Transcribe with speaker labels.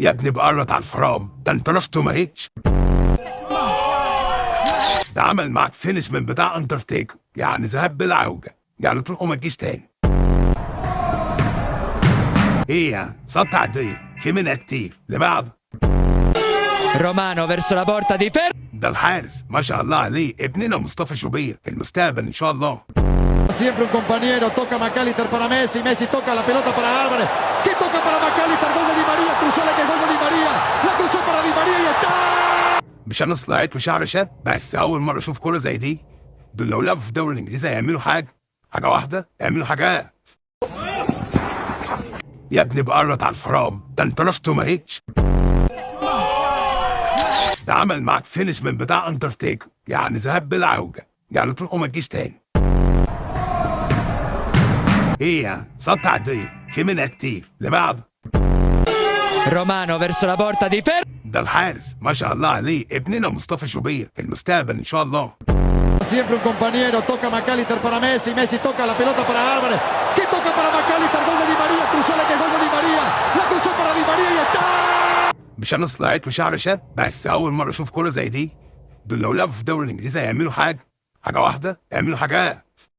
Speaker 1: يا ابني بقرط على الفرام، ده انت رشته ما هيتش. ده عمل معاك فينش من بتاع اندرتيكر، يعني ذهاب بلا عوجة، يعني تروح وما تجيش تاني. ايه يعني سطع عادية في منها كتير اللي بعده.
Speaker 2: Romano verso la porta di Fer.
Speaker 1: ده الحارس ما شاء الله عليه، ابننا مصطفى شوبير في المستقبل ان شاء الله.
Speaker 3: Siempre un compañero, toca McAllister para Messi, Messi toca la pelota para Álvarez, que toca para McAllister, gol de Di María, cruzó la que gol de Di María, la cruzó para Di María y está.
Speaker 1: مش انا طلعت وشعر شاب، بس اول مره اشوف كوره زي دي. دول لو لعبوا في الدوري الانجليزي هيعملوا حاجه واحده، يعملوا حاجات. يا ابني بقرط على الفرام، ده انت رشته ما هيتش. ده عمل معاك فينش من بتاع اندرتيكر، يعني ذهاب بلا عوجه، يعني تروح وما تجيش تاني. ايه يعني سطع عادية في منها كتير اللي بعده.
Speaker 2: Romano verso la porta di Fer.
Speaker 1: ده الحارس ما شاء الله عليه، ابننا مصطفى شوبير في المستقبل ان شاء الله.
Speaker 3: Siempre un compañero, toca McAllister para Messi, Messi toca la pelota para Álvarez, que toca para McAllister, gol de Di María, cruzó la que gol de Di María, la cruzó para Di María y está.
Speaker 1: مش انا طلعت وشعر شاب، بس اول مره اشوف كوره زي دي. دول لو لعبوا في الدوري الانجليزي هيعملوا حاجه واحده، يعملوا حاجات.